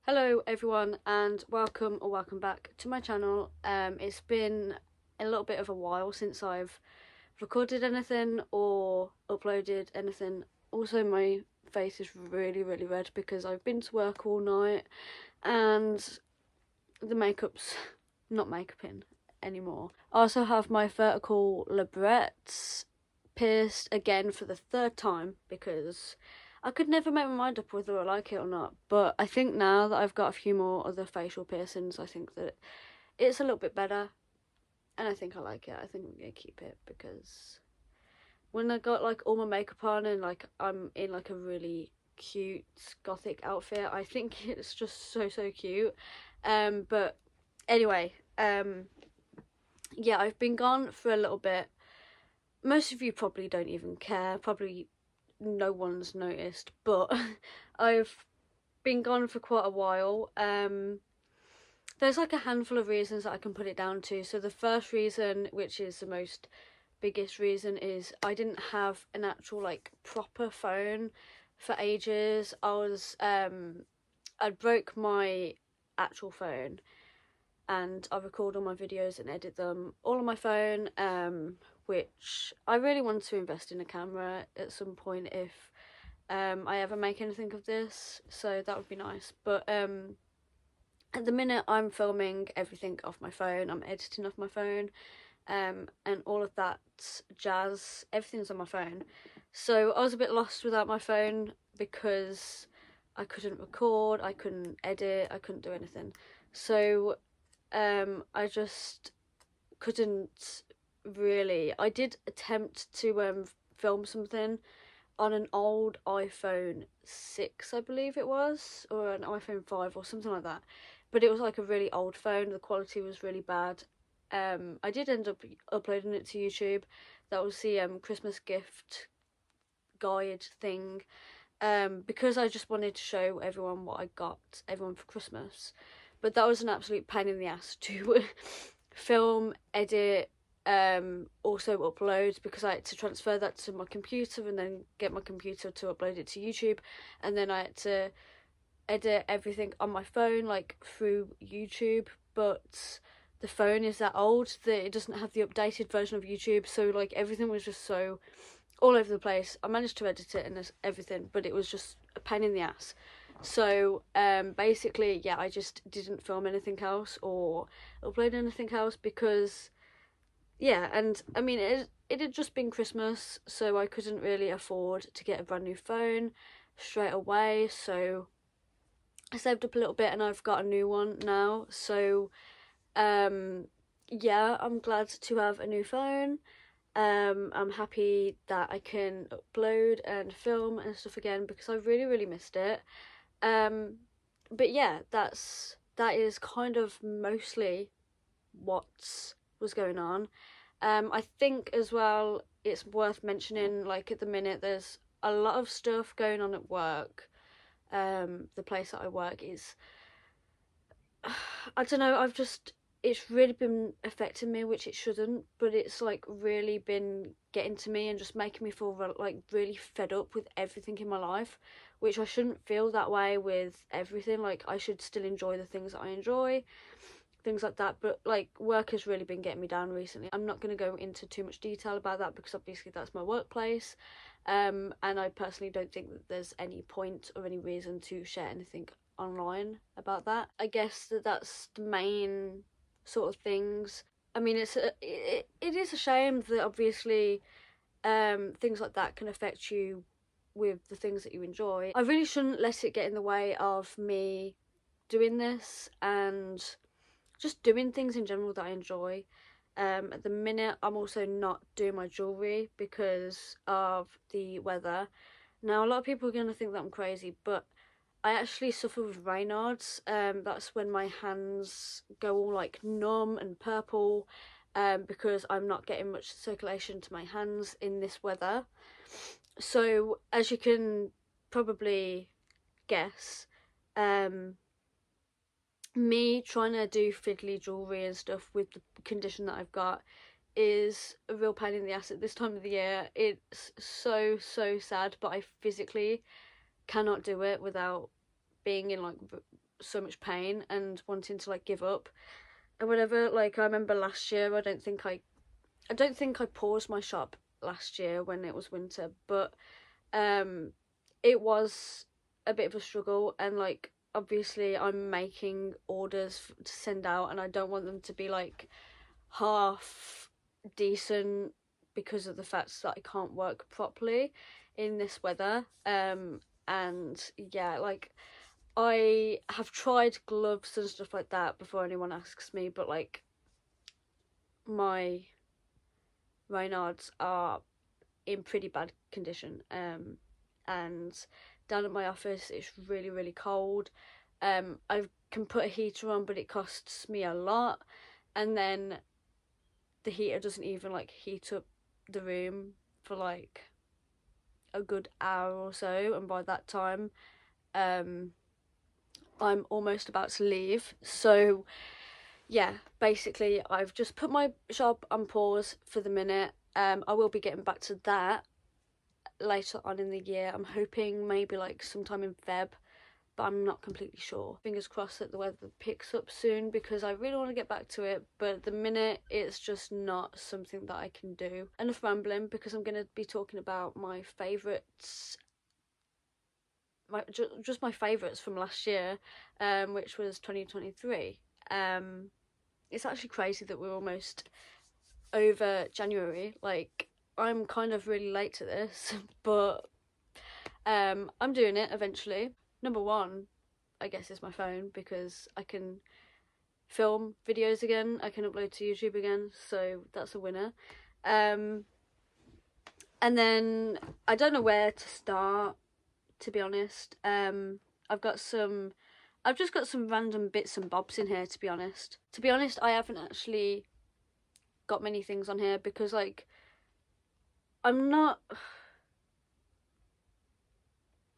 Hello everyone and welcome back to my channel. It's been a little bit of a while since I've recorded anything or uploaded anything. Also my face is really red because I've been to work all night and the makeup's not makeuping anymore. I also have my vertical labrets pierced again for the third time because I could never make my mind up whether I like it or not. But I think now that I've got a few more other facial piercings, I think that it's a little bit better. And I think I like it. I think I'm going to keep it because when I got like all my makeup on and like I'm in like a really cute gothic outfit, I think it's just so cute. But anyway, yeah, I've been gone for a little bit. Most of you probably don't even care. Probably no one's noticed, but I've been gone for quite a while. There's like a handful of reasons that I can put it down to. So the first reason, which is the most biggest reason, is I didn't have an actual like proper phone for ages. I broke my actual phone and I record all my videos and edit them all on my phone, which I really want to invest in a camera at some point if I ever make anything of this, so that would be nice. But at the minute I'm filming everything off my phone, I'm editing off my phone, and all of that jazz, everything's on my phone. So I was a bit lost without my phone because I couldn't record, I couldn't edit, I couldn't do anything. So I just couldn't really. I did attempt to film something on an old iPhone 6, I believe it was, or an iPhone 5 or something like that. But it was like a really old phone, the quality was really bad. I did end up uploading it to YouTube. That was the Christmas gift guide thing, because I just wanted to show everyone what I got everyone for Christmas. But that was an absolute pain in the ass to film, edit, also upload, because I had to transfer that to my computer and then get my computer to upload it to YouTube, and then I had to edit everything on my phone like through YouTube. But the phone is that old that it doesn't have the updated version of YouTube, so like everything was just so all over the place. I managed to edit it and everything, but it was just a pain in the ass. So basically, yeah, I just didn't film anything else or upload anything else because, yeah, and I mean it had just been Christmas, so I couldn't really afford to get a brand new phone straight away. So I saved up a little bit and I've got a new one now. So yeah, I'm glad to have a new phone. I'm happy that I can upload and film and stuff again because I really missed it. But yeah, that is kind of mostly what was going on. I think as well it's worth mentioning, like at the minute there's a lot of stuff going on at work. The place that I work is, I don't know, it's really been affecting me, which it shouldn't, but it's like really been getting to me and just making me feel like really fed up with everything in my life, which I shouldn't feel that way with everything. Like I should still enjoy the things that I enjoy, things like that, but like work has really been getting me down recently. I'm not going to go into too much detail about that because obviously that's my workplace, and I personally don't think that there's any point or any reason to share anything online about that. I guess that's the main sort of things. I mean, it is a shame that obviously things like that can affect you with the things that you enjoy. I really shouldn't let it get in the way of me doing this and just doing things in general that I enjoy. At the minute I'm also not doing my jewellery because of the weather. Now a lot of people are going to think that I'm crazy, but I actually suffer with Raynaud's. That's when my hands go all like numb and purple, because I'm not getting much circulation to my hands in this weather. So as you can probably guess, me trying to do fiddly jewellery and stuff with the condition that I've got is a real pain in the ass at this time of the year. It's so sad, but I physically cannot do it without being in like so much pain and wanting to like give up and whatever. Like, I remember last year, I don't think I paused my shop last year when it was winter, but it was a bit of a struggle, and like obviously I'm making orders to send out, and I don't want them to be like half decent because of the fact that I can't work properly in this weather. And yeah, like I have tried gloves and stuff like that before anyone asks me, but like my Reynards are in pretty bad condition. And down at my office it's really, really cold. I can put a heater on, but it costs me a lot, and then the heater doesn't even like heat up the room for like a good hour or so, and by that time I'm almost about to leave. So yeah, basically I've just put my shop on pause for the minute. I will be getting back to that later on in the year. I'm hoping maybe like sometime in Feb, but I'm not completely sure. Fingers crossed that the weather picks up soon, because I really want to get back to it, but at the minute it's just not something that I can do. Enough rambling, because I'm going to be talking about my favourites, just my favourites from last year, which was 2023. It's actually crazy that we're almost over January. Like, I'm kind of really late to this, but I'm doing it eventually. Number one, I guess, is my phone, because I can film videos again, I can upload to YouTube again, so that's a winner. And then I don't know where to start, to be honest. I've just got some random bits and bobs in here, to be honest. I haven't actually got many things on here, because like I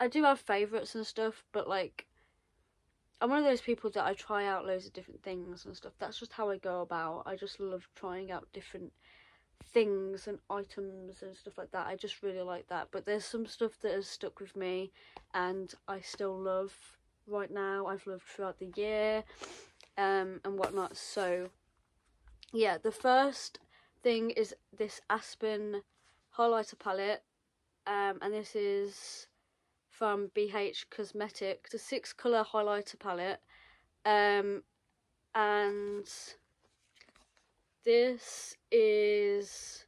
do have favourites and stuff, but like I'm one of those people that I try out loads of different things and stuff. That's just how I go about. I just love trying out different things and items and stuff like that. I just really like that. But there's some stuff that has stuck with me and I still love right now. I've loved throughout the year and whatnot. So yeah, the first thing is this Aspen highlighter palette, and this is from BH Cosmetics, the 6-colour highlighter palette, and this is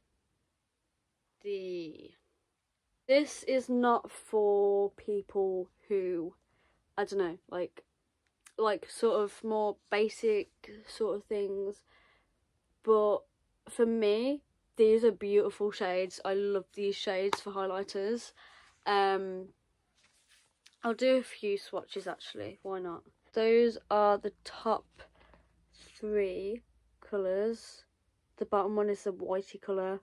not for people who, I don't know, like sort of more basic sort of things, but for me these are beautiful shades. I love these shades for highlighters. I'll do a few swatches actually, why not? Those are the top 3 colours. The bottom one is the whitey colour,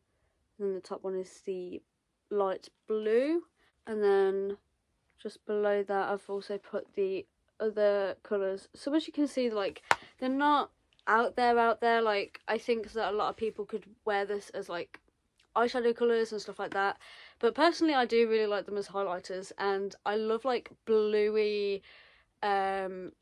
and then the top one is the light blue, and then just below that I've also put the other colours. So as you can see, like, they're not out there. Like, I think that a lot of people could wear this as like eyeshadow colours and stuff like that, but personally I do really like them as highlighters, and I love like bluey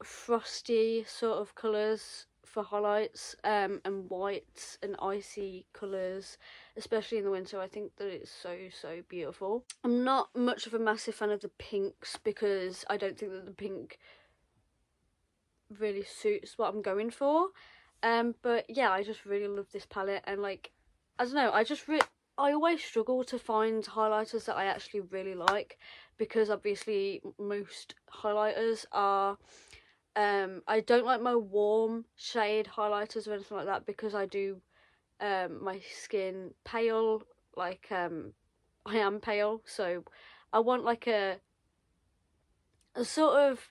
frosty sort of colours for highlights, and whites and icy colours, especially in the winter. I think that it's so beautiful. I'm not much of a massive fan of the pinks, because I don't think that the pink really suits what I'm going for, but yeah, I just really love this palette, and like, I don't know, I always struggle to find highlighters that I actually really like, because obviously most highlighters are I don't like my warm shade highlighters or anything like that, because I do my skin pale, like I am pale, so I want like a sort of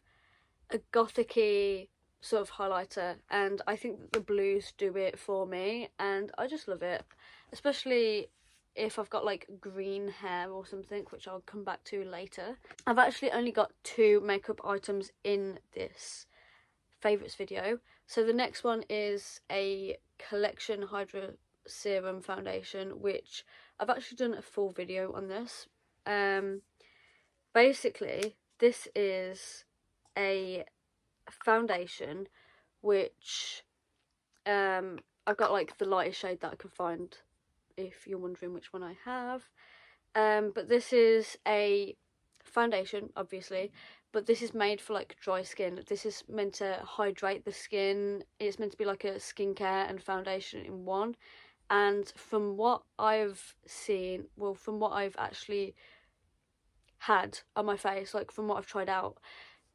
a gothic-y sort of highlighter, and I think that the blues do it for me, and I just love it, especially if I've got like green hair or something, which I'll come back to later. I've actually only got 2 makeup items in this favourites video. So the next one is a Collection Hydra Serum Foundation, which I've actually done a full video on this. Basically, this is a foundation, which I've got like the lightest shade that I can find, if you're wondering which one I have. But this is a foundation, obviously, but this is made for like dry skin. This is meant to hydrate the skin. It's meant to be like a skincare and foundation in one. And from what I've seen, well, from what I've actually had on my face, like from what I've tried out,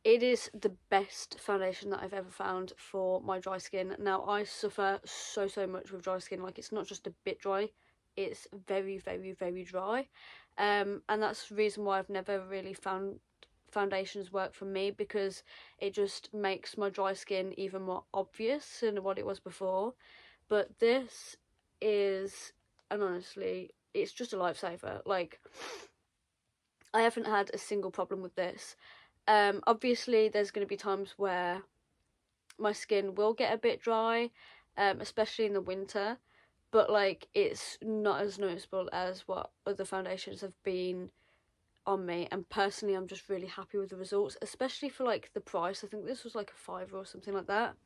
it is the best foundation that I've ever found for my dry skin. Now, I suffer so much with dry skin. Like, it's not just a bit dry, it's very dry. And that's the reason why I've never really found foundations work for me, because it just makes my dry skin even more obvious than what it was before. But this is, and honestly, it's just a lifesaver. Like, I haven't had a single problem with this. Obviously, there's going to be times where my skin will get a bit dry, especially in the winter, but like, it's not as noticeable as what other foundations have been on me. And personally, I'm just really happy with the results, especially for like the price. I think this was like a £5 or something like that.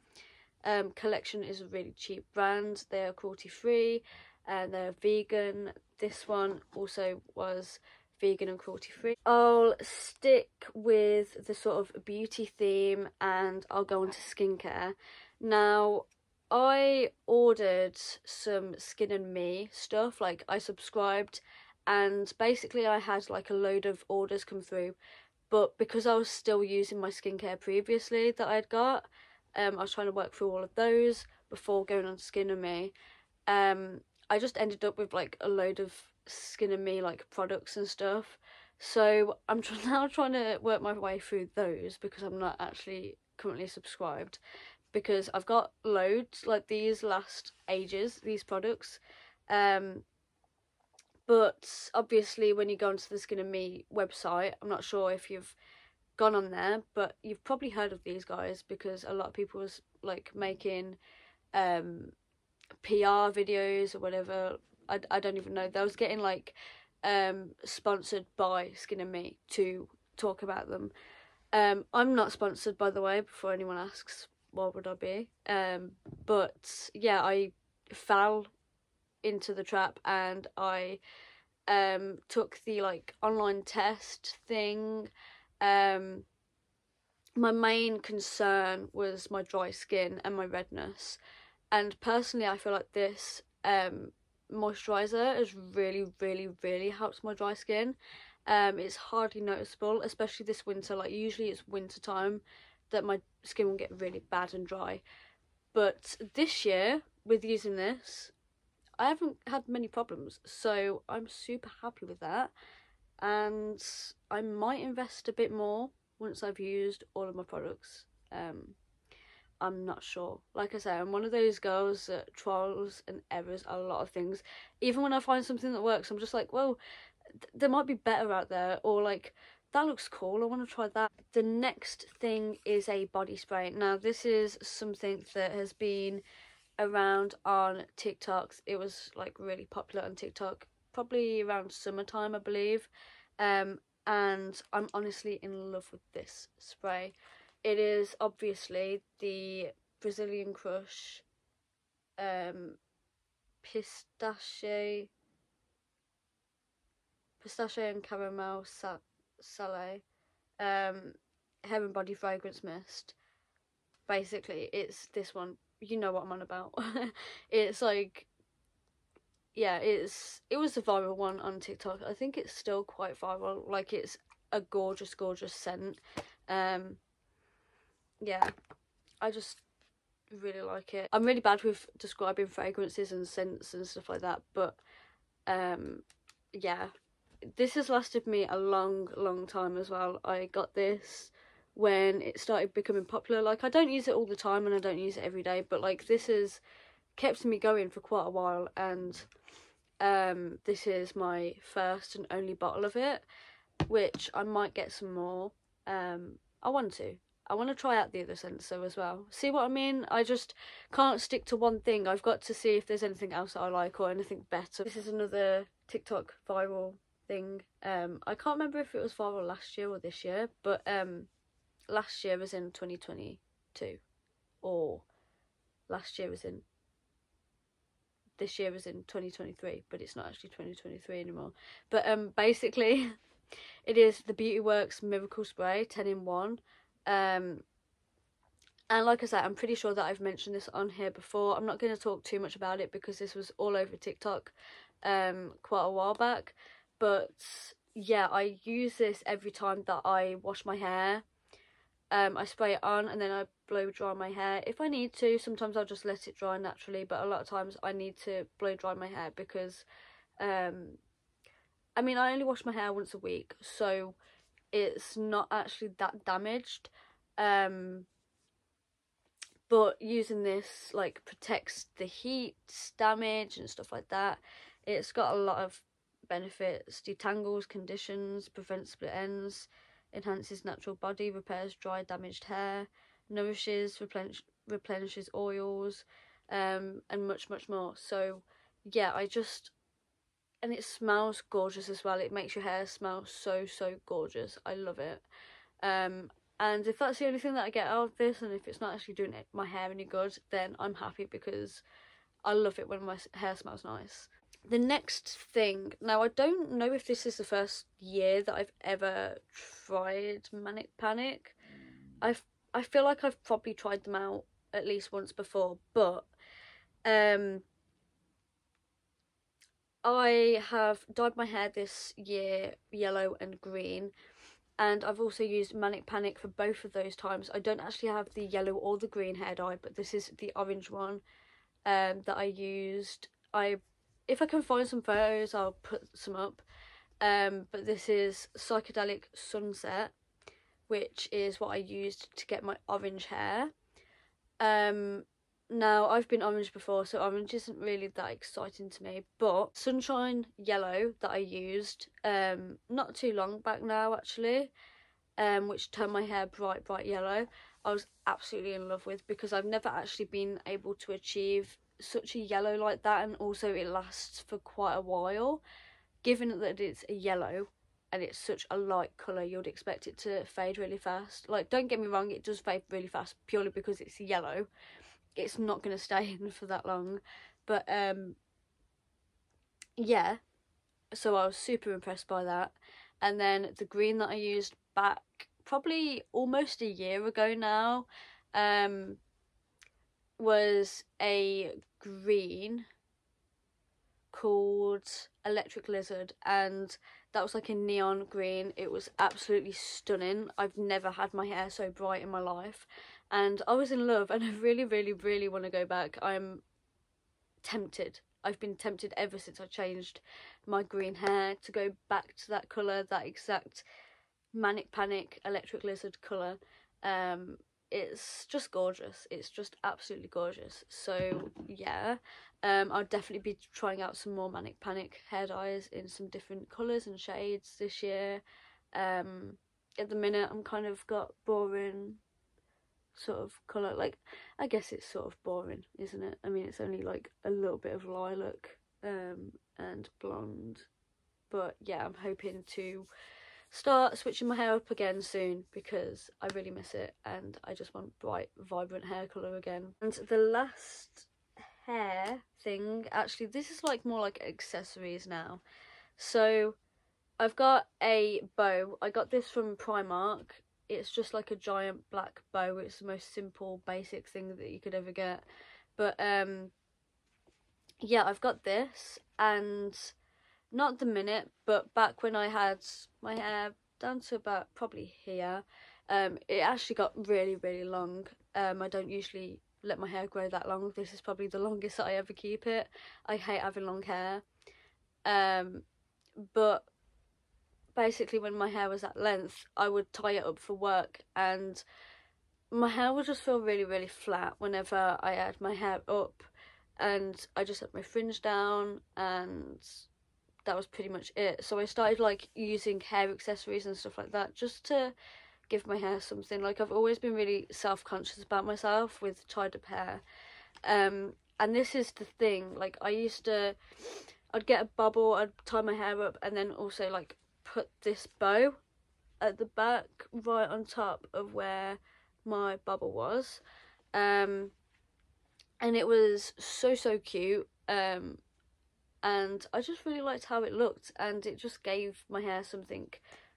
Collection is a really cheap brand. They are cruelty free and they're vegan. This one also was vegan and cruelty free. I'll stick with the sort of beauty theme and I'll go into skincare. Now, I ordered some Skin and Me stuff, like I subscribed, and basically I had like a load of orders come through, but because I was still using my skincare previously that I'd got, I was trying to work through all of those before going on to Skin and Me. I just ended up with like a load of Skin and Me like products and stuff. So I'm now trying to work my way through those, because I'm not actually currently subscribed, because I've got loads, like these last ages, these products. But obviously when you go onto the Skin and Me website, I'm not sure if you've gone on there, but you've probably heard of these guys, because a lot of people was like making PR videos or whatever. I don't even know. They was getting like sponsored by Skin and Me to talk about them. I'm not sponsored, by the way, before anyone asks why would I be. But yeah, I fell into the trap and I took the like online test thing. My main concern was my dry skin and my redness, and personally I feel like this moisturiser has really helped my dry skin. It's hardly noticeable, especially this winter. Like, usually it's winter time that my skin will get really bad and dry, but this year with using this I haven't had many problems, so I'm super happy with that. And I might invest a bit more once I've used all of my products. I'm not sure. Like I say, I'm one of those girls that trials and errors a lot of things. Even when I find something that works, I'm just like, well, there might be better out there, or like, that looks cool, I want to try that. The next thing is a body spray. Now, this is something that has been around on TikTok. It was like really popular on TikTok probably around summertime, I believe. And I'm honestly in love with this spray. It is obviously the Brazilian Crush pistachio and caramel salé hair and body fragrance mist. Basically, it's this one. You know what I'm on about. It's like, yeah, it was a viral one on TikTok. I think it's still quite viral. Like, it's a gorgeous scent. Yeah, I just really like it. I'm really bad with describing fragrances and scents and stuff like that, but yeah, this has lasted me a long time as well. I got this when it started becoming popular. Like, I don't use it all the time and I don't use it every day, but like, this has kept me going for quite a while, and this is my first and only bottle of it, which I might get some more. I want to try out the other scents though as well. See what I mean? I just can't stick to one thing. I've got to see if there's anything else that I like or anything better. This is another TikTok viral thing. I can't remember if it was viral last year or this year, but last year was in 2020. 2022, or last year was in, this year was in 2023, but it's not actually 2023 anymore. But basically, it is the Beauty Works Miracle Spray 10 in 1. And like I said, I'm pretty sure that I've mentioned this on here before. I'm not going to talk too much about it because this was all over TikTok quite a while back. But yeah, I use this every time that I wash my hair. I spray it on and then I blow dry my hair if I need to. Sometimes I'll just let it dry naturally, but a lot of times I need to blow dry my hair because I mean, I only wash my hair once a week, so it's not actually that damaged. But using this like protects the heat, damage and stuff like that. It's got a lot of benefits: detangles conditions, prevents split ends, enhances natural body, repairs dry damaged hair, nourishes, replenishes oils, and much more. So yeah, and it smells gorgeous as well. It makes your hair smell so gorgeous. I love it. And if that's the only thing that I get out of this, and if it's not actually doing my hair any good, then I'm happy, because I love it when my hair smells nice. The next thing, now I don't know if this is the first year that I've ever tried Manic Panic. I feel like I've probably tried them out at least once before, but I have dyed my hair this year yellow and green, and I've also used Manic Panic for both of those times. I don't actually have the yellow or the green hair dye, but this is the orange one that I used. If I can find some photos, I'll put some up. But this is Psychedelic Sunset, which is what I used to get my orange hair. Now, I've been orange before, so orange isn't really that exciting to me, but Sunshine Yellow that I used not too long back now actually, which turned my hair bright yellow, I was absolutely in love with, because I've never actually been able to achieve such a yellow like that, and also it lasts for quite a while. Given that it's a yellow and it's such a light colour, you'd expect it to fade really fast. Like, don't get me wrong, it does fade really fast purely because it's yellow. It's not going to stay in for that long. But yeah, so I was super impressed by that. And then the green that I used back probably almost a year ago now was a green called Electric Lizard, and that was like a neon green. It was absolutely stunning. I've never had my hair so bright in my life, and I was in love, and I really want to go back. I'm tempted. I've been tempted ever since I changed my green hair to go back to that colour, that exact Manic Panic Electric Lizard colour. It's just gorgeous. It's just absolutely gorgeous. So yeah, I'll definitely be trying out some more Manic Panic hair dyes in some different colours and shades this year. At the minute I'm kind of got boring sort of colour, like, I guess it's sort of boring, isn't it? I mean, it's only like a little bit of lilac and blonde, but yeah, I'm hoping to start switching my hair up again soon, because I really miss it and I just want bright, vibrant hair colour again. And the last hair thing, actually this is like more like accessories now. So I've got a bow. I got this from Primark. It's just like a giant black bow. It's the most simple, basic thing that you could ever get. But yeah, I've got this, and not the minute, but back when I had my hair down to about probably here, it actually got really long. I don't usually let my hair grow that long. This is probably the longest that I ever keep it. I hate having long hair. But basically when my hair was that length, I would tie it up for work, and my hair would just feel really flat whenever I had my hair up, and I just had my fringe down, and that was pretty much it. So I started like using hair accessories and stuff like that, just to give my hair something. Like, I've always been really self-conscious about myself with tied up hair, and this is the thing, like, I'd get a bubble, I'd tie my hair up, and then also like put this bow at the back right on top of where my bubble was. And it was so cute. And I just really liked how it looked, and it just gave my hair something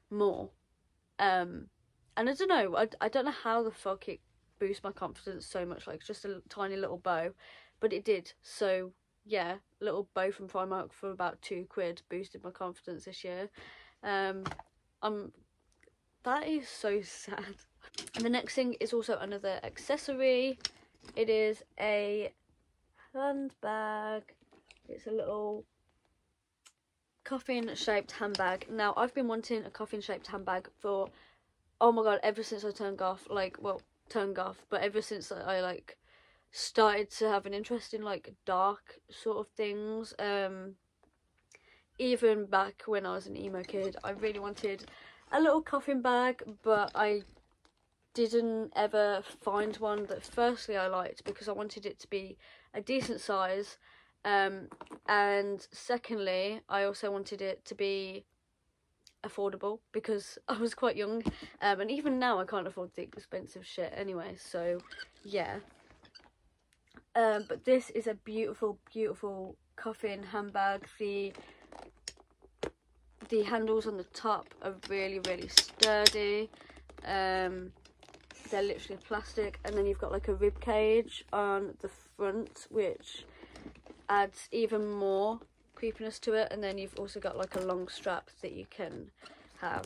more. And I don't know, I don't know how the fuck it boosts my confidence so much, like just a tiny little bow, but it did. So yeah, little bow from Primark for about £2 boosted my confidence this year. That is so sad. And the next thing is also another accessory. It is a handbag. It's a little coffin shaped handbag. Now I've been wanting a coffin shaped handbag for, oh my god, ever since I turned goth. Like, well, turned goth, but ever since I like started to have an interest in like dark sort of things. Even back when I was an emo kid, I really wanted a little coffin bag, but I didn't ever find one that firstly I liked, because I wanted it to be a decent size, and secondly I also wanted it to be affordable, because I was quite young, and even now I can't afford the expensive shit anyway, so yeah. But this is a beautiful coffin handbag. The handles on the top are really sturdy. They're literally plastic, and then you've got like a rib cage on the front, which adds even more creepiness to it, and then you've also got like a long strap that you can have.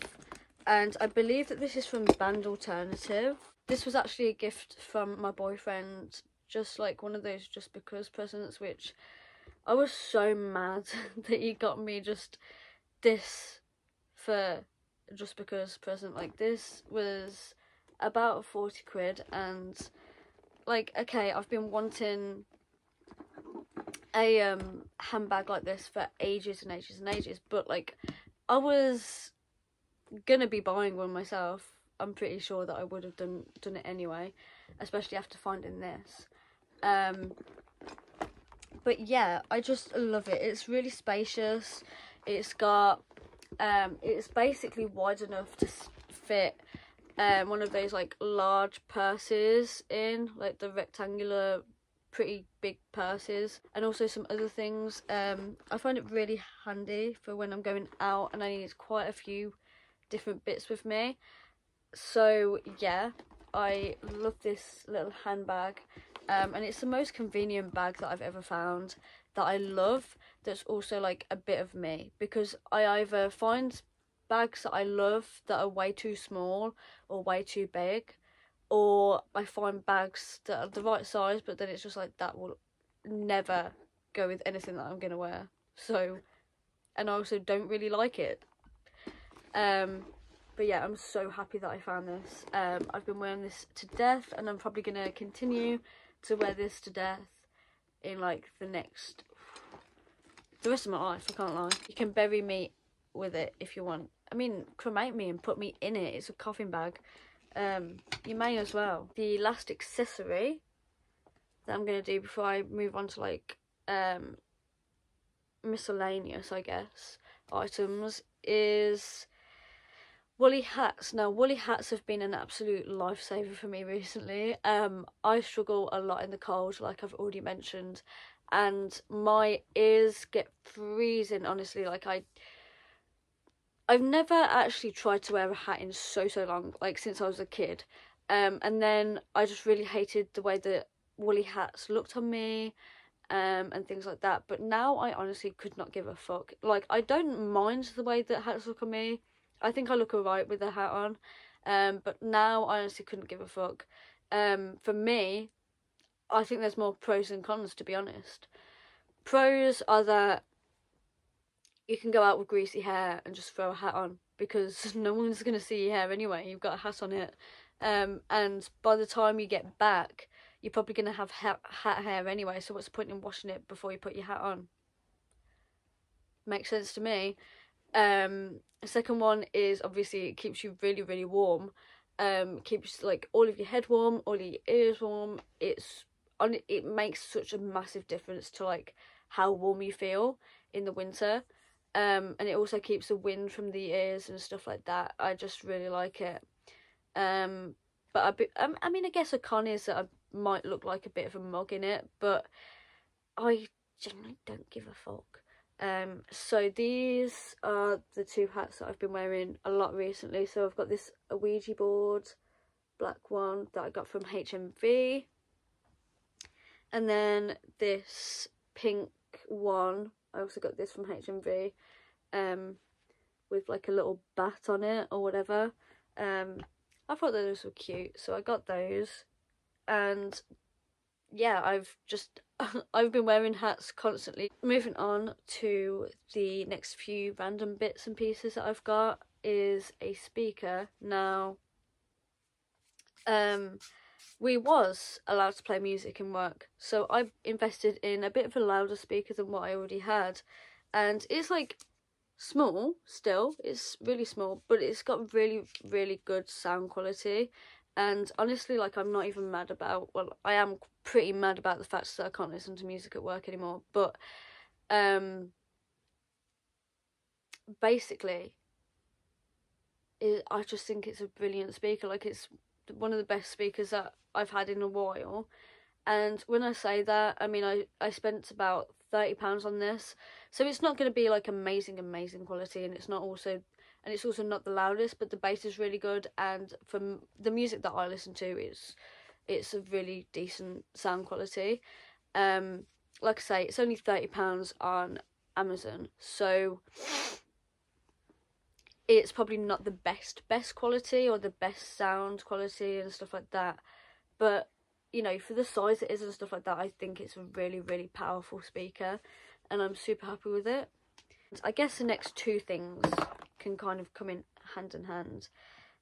And I believe that this is from Band Alternative. This was actually a gift from my boyfriend, just like one of those just because presents, which I was so mad that he got me just this for just because present. Like, this was about £40, and like, okay, I've been wanting a handbag like this for ages and ages, but like, I was gonna be buying one myself. I'm pretty sure that I would have done it anyway, especially after finding this. But yeah, I just love it. It's really spacious. It's got it's basically wide enough to fit one of those like large purses in, like the rectangular pretty big purses, and also some other things. I find it really handy for when I'm going out and I need quite a few different bits with me. So yeah, I love this little handbag, and it's the most convenient bag that I've ever found, that I love, that's also like a bit of me, because I either find bags that I love that are way too small or way too big, or I find bags that are the right size, but then it's just like, that will never go with anything that I'm gonna wear. So, and I also don't really like it. But yeah, I'm so happy that I found this. I've been wearing this to death, and I'm probably gonna continue to wear this to death in like the rest of my life. I can't lie. You can bury me with it if you want. I mean, cremate me and put me in it. It's a coffin bag. You may as well. The last accessory that I'm gonna do before I move on to like miscellaneous, I guess, items is woolly hats. Now, woolly hats have been an absolute lifesaver for me recently. I struggle a lot in the cold, like I've already mentioned, and my ears get freezing, honestly. Like, I've never actually tried to wear a hat in so long, like since I was a kid. And then I just really hated the way that woolly hats looked on me, and things like that. But now I honestly could not give a fuck. Like, I don't mind the way that hats look on me. I think I look alright with a hat on. But now I honestly couldn't give a fuck. For me, I think there's more pros than cons, to be honest. Pros are that you can go out with greasy hair and just throw a hat on, because no one's going to see your hair anyway. You've got a hat on it. And by the time you get back, you're probably going to have hat hair anyway, so what's the point in washing it before you put your hat on? Makes sense to me. The second one is, obviously, it keeps you really warm. Keeps like all of your head warm, all of your ears warm. It makes such a massive difference to like how warm you feel in the winter. And it also keeps the wind from the ears and stuff like that. I just really like it. but I mean, I guess a con is that I might look like a bit of a mug in it, but I generally don't give a fuck. So these are the two hats that I've been wearing a lot recently. So I've got this Ouija board, black one, that I got from HMV. And then this pink one, I also got this from HMV, with like a little bat on it or whatever. I thought those were cute, so I got those. And yeah, I've been wearing hats constantly. Moving on to the next few random bits and pieces that I've got is a speaker. Now, we was allowed to play music in work, so I invested in a bit of a louder speaker than what I already had, and it's like small still, it's really small, but it's got really, really good sound quality. And honestly, like, I'm not even mad about, well, I am pretty mad about the fact that I can't listen to music at work anymore, but basically I just think it's a brilliant speaker. Like, it's one of the best speakers that I've had in a while. And when I say that, I mean, I spent about £30 on this, so it's not going to be like amazing quality, and it's also not the loudest, but the bass is really good, and from the music that I listen to, it's a really decent sound quality. Like I say, it's only £30 on Amazon, so it's probably not the best quality or the best sound quality and stuff like that, but you know, for the size it is and stuff like that, I think it's a really, really powerful speaker, and I'm super happy with it. I guess the next two things can kind of come in hand.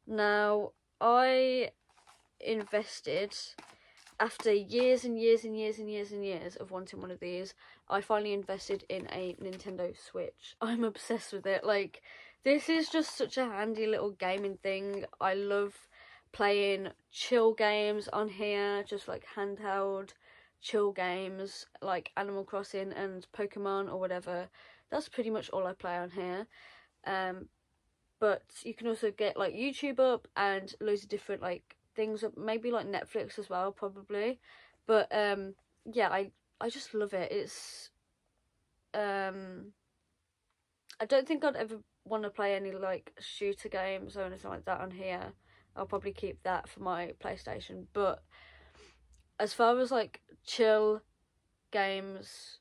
Now, I invested, after years and years of wanting one of these, I finally invested in a Nintendo Switch. I'm obsessed with it. Like, this is just such a handy little gaming thing. I love playing chill games on here, just like handheld chill games like Animal Crossing and Pokemon or whatever. That's pretty much all I play on here. But you can also get like YouTube up and loads of different like things up, maybe like Netflix as well, probably. But yeah, I just love it. It's I don't think I'd ever want to play any like shooter games or anything like that on here. I'll probably keep that for my PlayStation. But as far as like chill games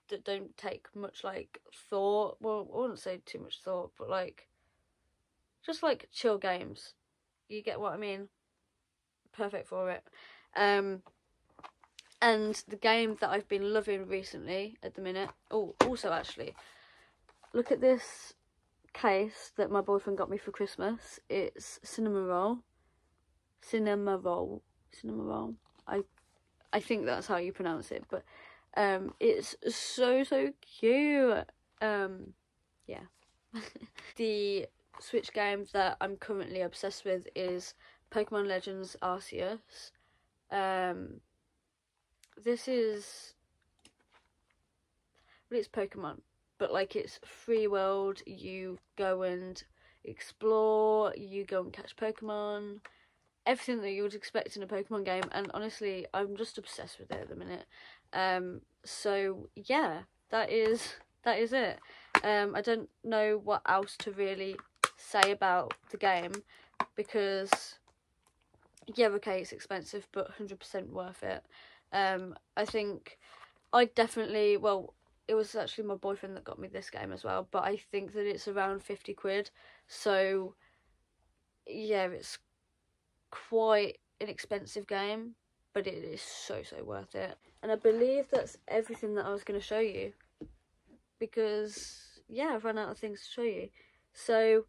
that don't take much like thought, well, I wouldn't say too much thought, but like just like chill games, you get what I mean? Perfect for it. And the game that I've been loving recently at the minute, oh, also actually, look at this case that my boyfriend got me for Christmas. It's Cinnamoroll. I think that's how you pronounce it, but it's so cute. Yeah. The Switch game that I'm currently obsessed with is Pokemon Legends Arceus. This is, well, it's Pokemon, but like, it's free world. You go and explore, you go and catch Pokemon, everything that you would expect in a Pokemon game, and honestly, I'm just obsessed with it at the minute. So yeah, that is it. I don't know what else to really say about the game, because yeah, okay, it's expensive, but 100% worth it. I think I definitely, well, it was actually my boyfriend that got me this game as well, but I think that it's around 50 quid, so yeah, it's quite an expensive game, but it is so worth it. And I believe that's everything that I was going to show you, because yeah, I've run out of things to show you. So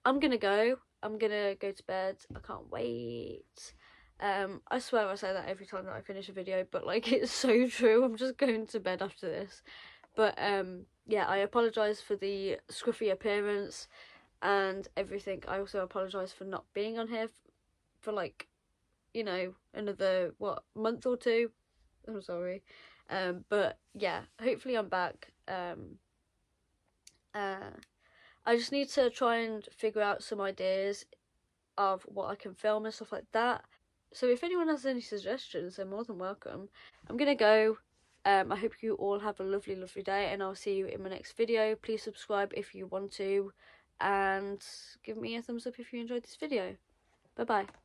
I'm gonna go to bed. I can't wait. I swear I say that every time that I finish a video, but like, it's so true. I'm just going to bed after this. But yeah, I apologise for the scruffy appearance and everything. I also apologise for not being on here for like, you know, another month or two. I'm sorry. But yeah, hopefully I'm back. I just need to try and figure out some ideas of what I can film and stuff like that. So if anyone has any suggestions, they're more than welcome. I'm gonna go. I hope you all have a lovely, lovely day, and I'll see you in my next video. Please subscribe if you want to, and give me a thumbs up if you enjoyed this video. Bye bye.